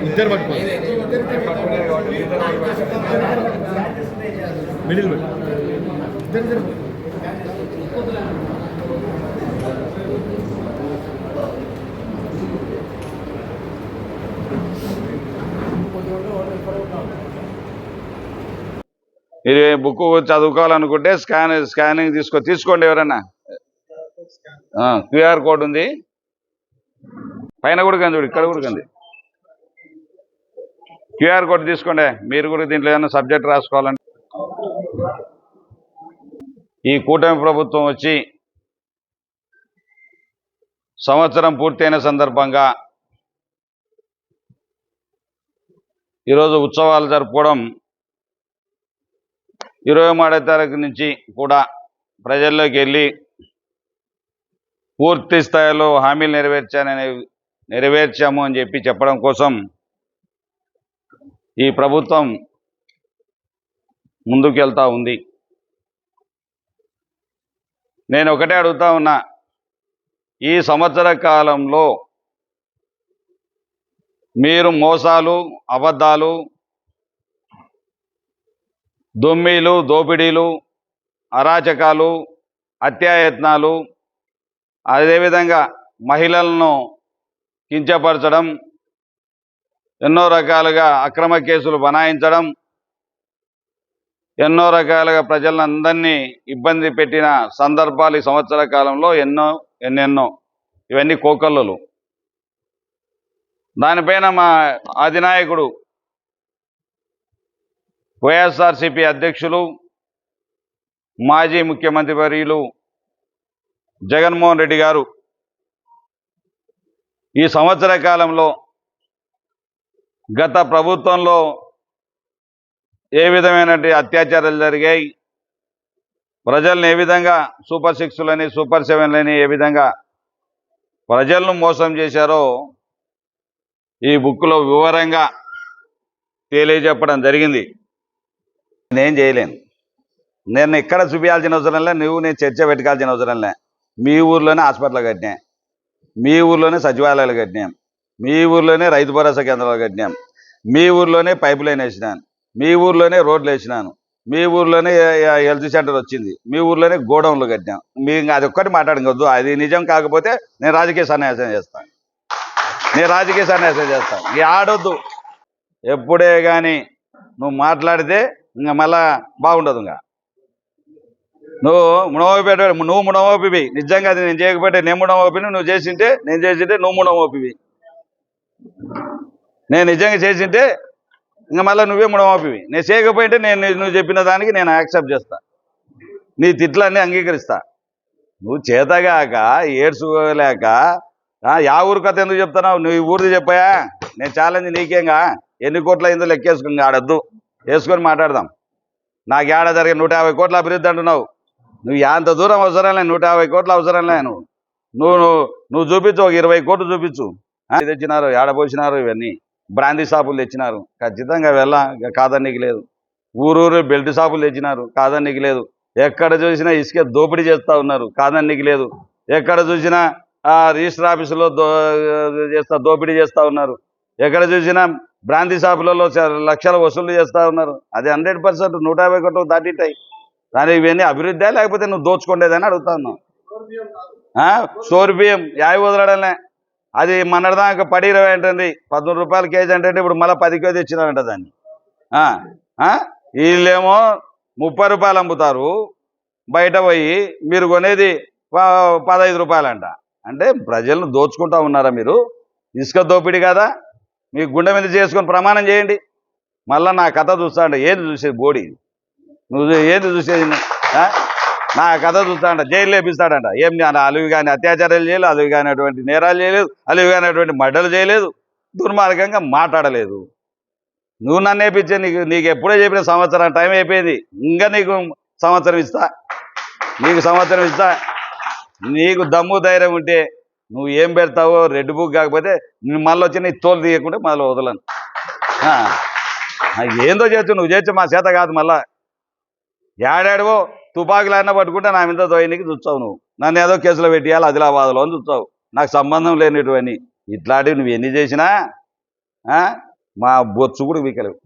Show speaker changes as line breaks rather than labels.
ఇద్దరు పట్టుకోండి మిడిల్ ఇద్దరు
మీరు బుక్ చదువుకోవాలనుకుంటే స్కానింగ్ తీసుకోండి ఎవరన్నా. క్యూఆర్ కోడ్ ఉంది పైన కూడా కంది, ఇక్కడ కూడా కంది. క్యూఆర్ కోడ్ తీసుకోండి. మీరు కూడా దీంట్లో ఏమైనా సబ్జెక్ట్ రాసుకోవాలంటే. ఈ కూటమి ప్రభుత్వం వచ్చి సంవత్సరం పూర్తయిన సందర్భంగా ఈరోజు ఉత్సవాలు జరుపుకోవడం, 23వ తారీఖు నుంచి కూడా ప్రజల్లోకి వెళ్ళి పూర్తి స్థాయిలో హామీలు నెరవేర్చాము అని చెప్పడం కోసం ఈ ప్రభుత్వం ముందుకు వెళ్తా ఉంది. నేను ఒకటే అడుగుతా ఉన్నా, ఈ సంవత్సర కాలంలో మీరు మోసాలు, అబద్ధాలు, దొమ్మీలు, దోపిడీలు, అరాచకాలు, హత్యాయత్నాలు, అదేవిధంగా మహిళలను కించపరచడం, ఎన్నో రకాలుగా అక్రమ కేసులు బనాయించడం, ఎన్నో రకాలుగా ప్రజలందరినీ ఇబ్బంది పెట్టిన సందర్భాలు ఈ సంవత్సర కాలంలో ఎన్నెన్నో ఇవన్నీ కోకల్లులు. దానిపైన మా అధినాయకుడు వైఎస్ఆర్సీపీ అధ్యక్షులు మాజీ ముఖ్యమంత్రి వర్యులు జగన్మోహన్ రెడ్డి గారు ఈ సంవత్సర కాలంలో గత ప్రభుత్వంలో ఏ విధమైనటువంటి అత్యాచారాలు జరిగాయి, ప్రజల్ని ఏ విధంగా సూపర్ 6లని సూపర్ 7లని ఏ విధంగా ప్రజలను మోసం చేశారో ఈ బుక్లో వివరంగా తెలియజెప్పడం జరిగింది. నేనేం చేయలేను, నేను ఎక్కడ చూపించాల్సిన అవసరం లే, నేను చర్చ పెట్టుకోవాల్సిన అవసరం లే. మీ ఊర్లోనే హాస్పిటల్ కట్టినాం, మీ ఊర్లోనే సచివాలయాలు కట్టినాం, మీ ఊర్లోనే రైతు భరోసా కేంద్రాలు కట్టినాం, మీ ఊర్లోనే పైపు లైన్ వేసినాను, మీ ఊర్లోనే రోడ్లు వేసినాను, మీ ఊర్లోనే హెల్త్ సెంటర్ వచ్చింది, మీ ఊర్లోనే గోడౌన్లు కట్టినాం. మీరు అది ఒక్కటి మాట్లాడకూడదు. అది నిజం కాకపోతే నేను రాజకీయ సన్యాసం చేస్తాను, ఈ ఆడొద్దు. ఎప్పుడే కానీ నువ్వు మాట్లాడితే ఇంకా మళ్ళా బాగుండదు. ఇంకా నువ్వు మునమోపివి. నిజంగా అది నేను చేయకపోతే నేను మునమోపిని, నువ్వు చేసింటే నేను చేసింటే నువ్వు మునమోపివి. నేను నిజంగా చేసింటే ఇంకా మళ్ళీ నువ్వే మునమోపివి. నేను చేయకపోయింటే నువ్వు చెప్పిన దానికి నేను యాక్సెప్ట్ చేస్తా, నీ తిట్లన్నీ అంగీకరిస్తా. నువ్వు చేతగాక ఏడ్చుకోలేక యా ఊరు కథ ఎందుకు చెప్తున్నావు? నువ్వు ఈ ఊరిది చెప్పాయా? నేను ఛాలెంజ్ నీకేంగా, ఎన్ని కోట్ల అయిందో లెక్కేసుకుని ఆడద్దు, వేసుకొని మాట్లాడదాం. నాకు ఏడ జరిగే 150 కోట్ల అభివృద్ధి అంటున్నావు. నువ్వు ఎంత దూరం అవసరం లేదు, 150 కోట్ల అవసరం లే. నువ్వు చూపించు, ఒక 20 కోట్లు చూపించు. తెచ్చినారు, ఏడపోసినారు, ఇవన్నీ బ్రాందీ షాపులు తెచ్చినారు, ఖచ్చితంగా కాదన్నీకి లేదు. ఊరూరు బెల్ట్ షాపులు తెచ్చినారు, కాదన్నీకి లేదు. ఎక్కడ చూసినా ఇసుక దోపిడీ చేస్తూ ఉన్నారు, కాదన్నీకి లేదు. ఎక్కడ చూసినా రిజిస్టర్ ఆఫీసులో దోపిడీ చేస్తూ ఉన్నారు. ఎక్కడ చూసినా బ్రాందీ షాపులలో లక్షల వసూలు చేస్తూ ఉన్నారు. అది 100% 150 కోట్లు దాటిటాయి. దాని ఇవన్నీ అభివృద్ధి లేకపోతే నువ్వు దోచుకోండేదని అడుగుతా ఉన్నావు. స్టోర్ బియ్యం యావి వదలడలే, అది మొన్నటిదాకా 10-20 అంటుంది, 13 రూపాయల కేజీ అంటే ఇప్పుడు మళ్ళీ 10 కేజీ ఇచ్చినారంట దాన్ని. వీళ్ళేమో 30 రూపాయలు అమ్ముతారు బయట పోయి, మీరు కొనేది 15 రూపాయలంట. అంటే ప్రజలను దోచుకుంటా ఉన్నారా మీరు? ఇసుక దోపిడీ కదా, మీ గుండె మీద చేసుకొని ప్రమాణం చేయండి. మళ్ళీ నా కథ చూస్తాంట, ఏది చూసేది బోడి, నువ్వు ఏది చూసేది? నా కథ చూస్తాడంట, జైలు లేపిస్తాడంట. ఏం అలివి కానీ అత్యాచారాలు చేయలేదు, అలివి కానిటువంటి నేరాలు చేయలేదు, అలివి కానిటువంటి మర్డర్లు చేయలేదు, దుర్మార్గంగా మాట్లాడలేదు. నువ్వు నన్ను వేపించే నీకు ఎప్పుడో చెప్పిన సంవత్సరం టైం అయిపోయింది. ఇంకా నీకు సంవత్సరం ఇస్తా, నీకు దమ్ము ధైర్యం ఉంటే నువ్వు ఏం పెడతావో రెడ్ బుక్ కాకపోతే మళ్ళీ వచ్చి నీ తోలు తీయకుంటే మళ్ళీ వదలను. ఏందో చేయొచ్చు, నువ్వు చేయొచ్చు, మా చేత కాదు. మళ్ళా ఏడాడవో తుపాకులు అయినా పట్టుకుంటే నా మీద దోయనికి చూస్తావు. నువ్వు నన్ను ఏదో కేసులో పెట్టేయాలి ఆదిలాబాద్లో అని చూస్తావు. నాకు సంబంధం లేనిటువంటి ఇట్లాంటివి నువ్వు ఎన్ని చేసినా మా బొచ్చు కూడా వీకలేవు